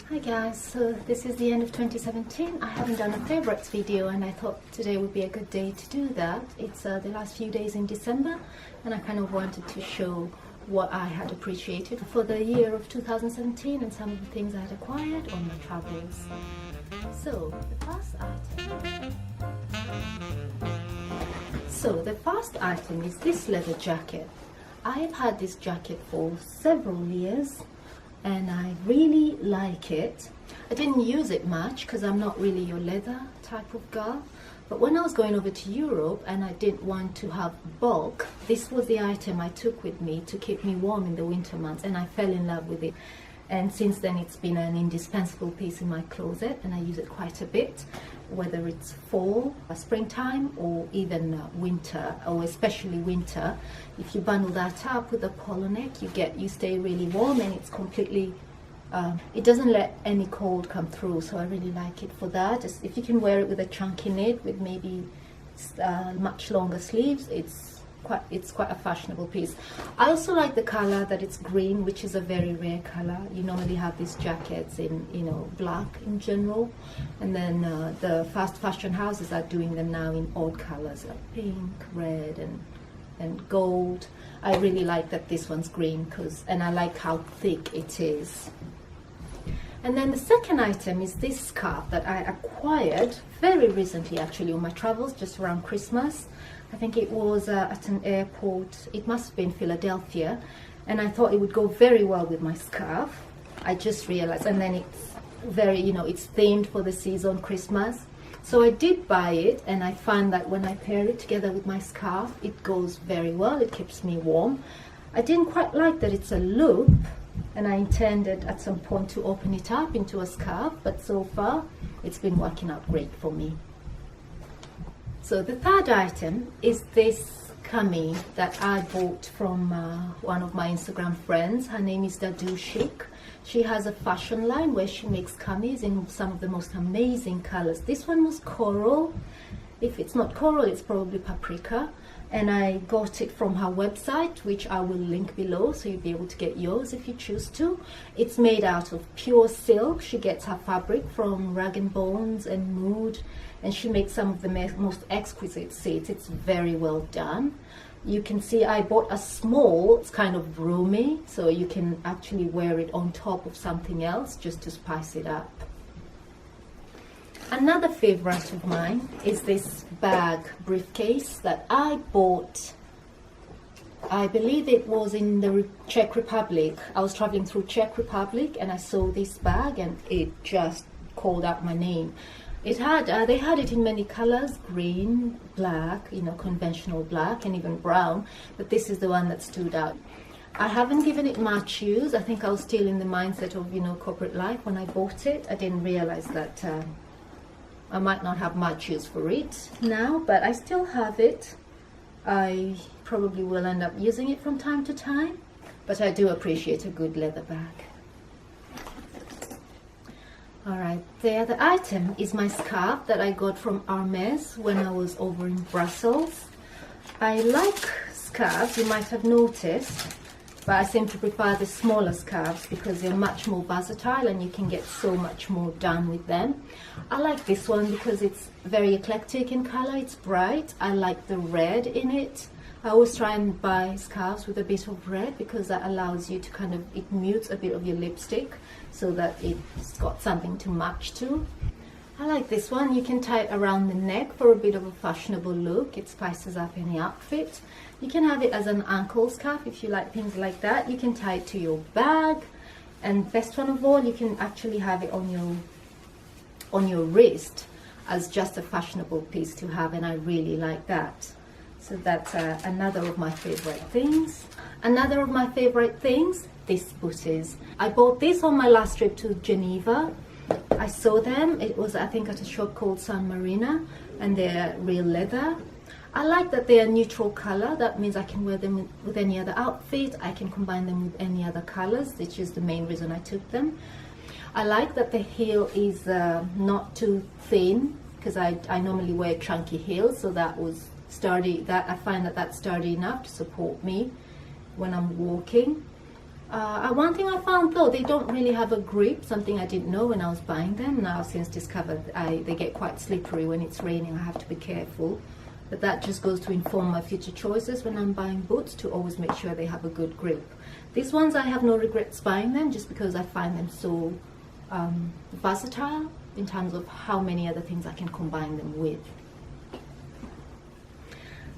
Hi guys, so this is the end of 2017. I haven't done a favorites video and I thought today would be a good day to do that. It's the last few days in December and I kind of wanted to show what I had appreciated for the year of 2017 and some of the things I had acquired on my travels. So the first item is this leather jacket. I've had this jacket for several years and I really like it. I didn't use it much because I'm not really your leather type of girl, but when I was going over to Europe and I didn't want to have bulk, this was the item I took with me to keep me warm in the winter months, and I fell in love with it. And since then it's been an indispensable piece in my closet and I use it quite a bit, whether it's fall, springtime, or even winter, or especially winter. If you bundle that up with a polo neck, you stay really warm, and it's completely it doesn't let any cold come through, so I really like it for that. If you can wear it with a chunky knit with maybe much longer sleeves, it's quite a fashionable piece. I also like the color that it's green, which is a very rare color. You normally have these jackets in, black in general, and then the fast fashion houses are doing them now in odd colors like pink, red, and gold. I really like that this one's green and I like how thick it is. And then the second item is this scarf that I acquired very recently, actually, on my travels just around Christmas. I think it was at an airport. It must have been Philadelphia, and I thought it would go very well with my scarf. I just realized, and then it's very, it's themed for the season, Christmas. So I did buy it, and I find that when I pair it together with my scarf, it goes very well. It keeps me warm. I didn't quite like that it's a loop, and I intended at some point to open it up into a scarf, but so far it's been working out great for me. So the third item is this cami that I bought from one of my Instagram friends. Her name is Dadu Chic. She has a fashion line where she makes camis in some of the most amazing colors. This one was coral. If it's not coral, it's probably paprika. And I got it from her website, which I will link below, so you'll be able to get yours if you choose to. It's made out of pure silk. She gets her fabric from Rag & Bones and Mood, and she makes some of the most exquisite sets. It's very well done. You can see I bought a small. It's kind of roomy, so you can actually wear it on top of something else just to spice it up. Another favorite of mine is this bag briefcase that I bought. I believe it was in the Czech Republic. I was traveling through Czech Republic and I saw this bag and it just called out my name. They had it in many colors: green, black, conventional black, and even brown, but this is the one that stood out. I haven't given it much use. I think I was still in the mindset of corporate life when I bought it. I didn't realize that I might not have much use for it now, but I still have it. I probably will end up using it from time to time, but I do appreciate a good leather bag. Alright, the other item is my scarf that I got from Hermes when I was over in Brussels. I like scarves, you might have noticed, but I seem to prefer the smaller scarves because they're much more versatile and you can get so much more done with them. I like this one because it's very eclectic in color. It's bright. I like the red in it. I always try and buy scarves with a bit of red because that allows you to it mutes a bit of your lipstick so that it's got something to match to. I like this one. You can tie it around the neck for a bit of a fashionable look. It spices up any outfit. You can have it as an ankle scarf if you like things like that. You can tie it to your bag, and best one of all, you can actually have it on your wrist as just a fashionable piece to have, and I really like that. So that's another of my favorite things. Another of my favorite things, these booties. I bought this on my last trip to Geneva. I saw them. It was, I think, at a shop called San Marina, and they're real leather. I like that they are neutral color. That means I can wear them with any other outfit. I can combine them with any other colors, which is the main reason I took them. I like that the heel is not too thin because I normally wear chunky heels, so that was sturdy. I find that that's sturdy enough to support me when I'm walking. One thing I found though, they don't really have a grip, something I didn't know when I was buying them. Now since discovered they get quite slippery when it's raining, I have to be careful. But that just goes to inform my future choices when I'm buying boots, to always make sure they have a good grip. These ones I have no regrets buying them, just because I find them so versatile in terms of how many other things I can combine them with.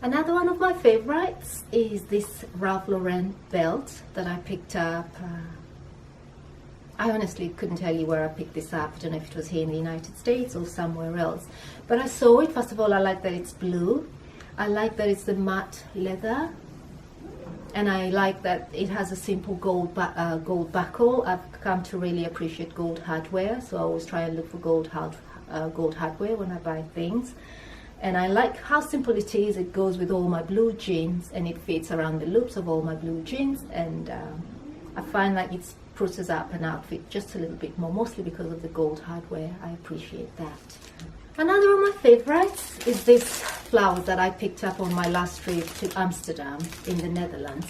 Another one of my favorites is this Ralph Lauren belt that I picked up. I honestly couldn't tell you where I picked this up. I don't know if it was here in the United States or somewhere else. But I saw it. First of all, I like that it's blue. I like that it's the matte leather. And I like that it has a simple gold buckle. I've come to really appreciate gold hardware, so I always try and look for gold hardware when I buy things. And I like how simple it is. It goes with all my blue jeans, and it fits around the loops of all my blue jeans. And I find like it spruces up an outfit just a little bit more, mostly because of the gold hardware. I appreciate that. Another of my favorites is this flower that I picked up on my last trip to Amsterdam in the Netherlands.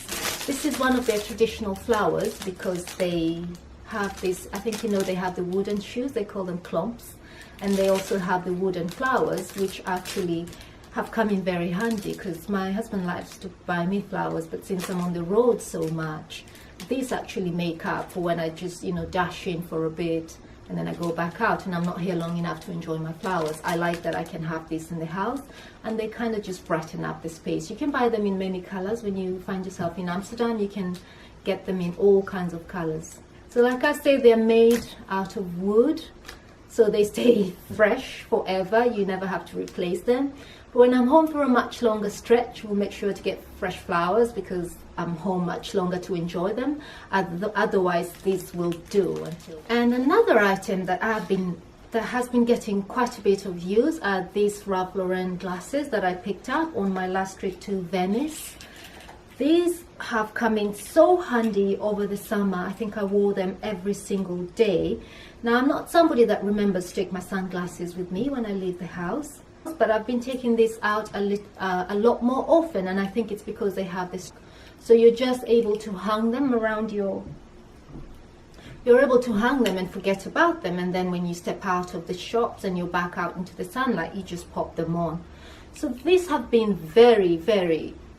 This is one of their traditional flowers because they have this, I think you know, they have the wooden shoes, they call them klomps. And they also have the wooden flowers, which actually have come in very handy, because my husband likes to buy me flowers, but since I'm on the road so much, these actually make up for when I just, you know, dash in for a bit and then I go back out and I'm not here long enough to enjoy my flowers. I like that I can have this in the house, and they kind of just brighten up the space. You can buy them in many colors. When you find yourself in Amsterdam, you can get them in all kinds of colors. So like I say, they're made out of wood, so they stay fresh forever. You never have to replace them. But when I'm home for a much longer stretch, we'll make sure to get fresh flowers, because I'm home much longer to enjoy them. Otherwise, these will do. And another item that has been getting quite a bit of use are these Ralph Lauren glasses that I picked up on my last trip to Venice. These have come in so handy over the summer. I think I wore them every single day. Now, I'm not somebody that remembers to take my sunglasses with me when I leave the house, but I've been taking this out a lot more often, and I think it's because they have this. So you're just able to hang them around you're able to hang them and forget about them, and then when you step out of the shops and you're back out into the sunlight, you just pop them on. So these have been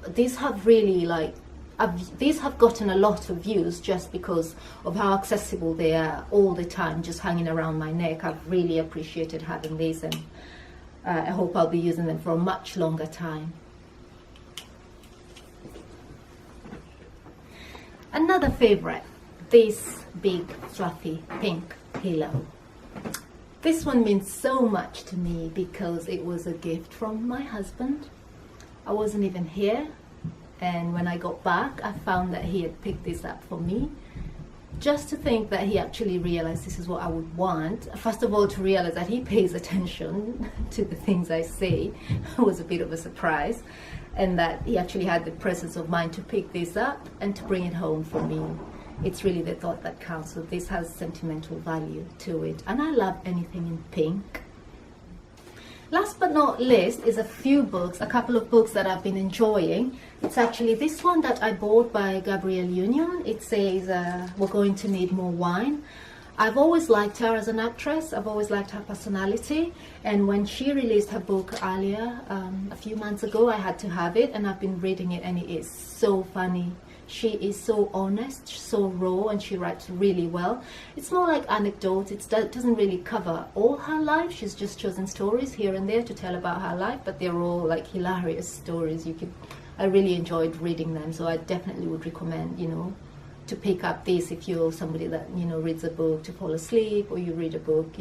these have really these have gotten a lot of views just because of how accessible they are all the time, just hanging around my neck. I've really appreciated having these, and I hope I'll be using them for a much longer time. Another favorite, this big fluffy pink pillow. This one means so much to me because it was a gift from my husband. I wasn't even here, and when I got back I found that he had picked this up for me. Just to think that he actually realized this is what I would want. First of all, to realize that he pays attention to the things I say was a bit of a surprise, and that he actually had the presence of mind to pick this up and to bring it home for me. It's really the thought that counts. So this has sentimental value to it, and I love anything in pink. Last but not least is a couple of books that I've been enjoying. It's actually this one that I bought by Gabrielle Union. It says, We're Going to Need More Wine. I've always liked her as an actress. I've always liked her personality. And when she released her book earlier, a few months ago, I had to have it, and I've been reading it, and it is so funny. She is so honest, so raw, and she writes really well. It's more like anecdotes. It doesn't really cover all her life. She's just chosen stories here and there to tell about her life, but they're all like hilarious stories. I really enjoyed reading them, so I definitely would recommend, to pick up this if you're somebody that, reads a book to fall asleep, or you read a book,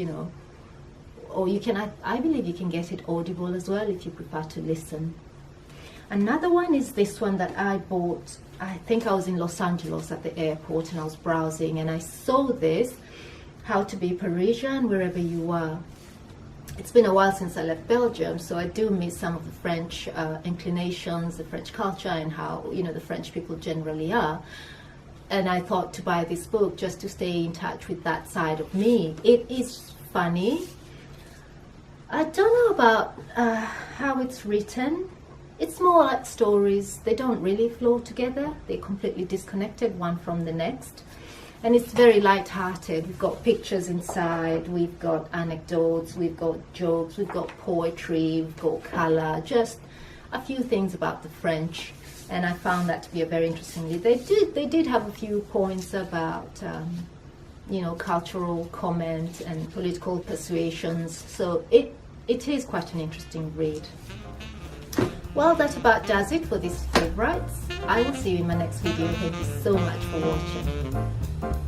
or you can, I believe you can get it audible as well if you prefer to listen. Another one is this one that I bought. I think I was in Los Angeles at the airport, and I was browsing, and I saw this, How to Be Parisian Wherever You Are. It's been a while since I left Belgium, so I do miss some of the French inclinations, the French culture, and how, the French people generally are. And I thought to buy this book just to stay in touch with that side of me. It is funny. I don't know about how it's written. It's more like stories. They don't really flow together. They're completely disconnected one from the next. And it's very light-hearted. We've got pictures inside, we've got anecdotes, we've got jokes, we've got poetry, we've got colour, just a few things about the French. And I found that to be a very interesting read. They did have a few points about, you know, cultural comment and political persuasions. So it is quite an interesting read. Well, that about does it for these favorites. I will see you in my next video. Thank you so much for watching.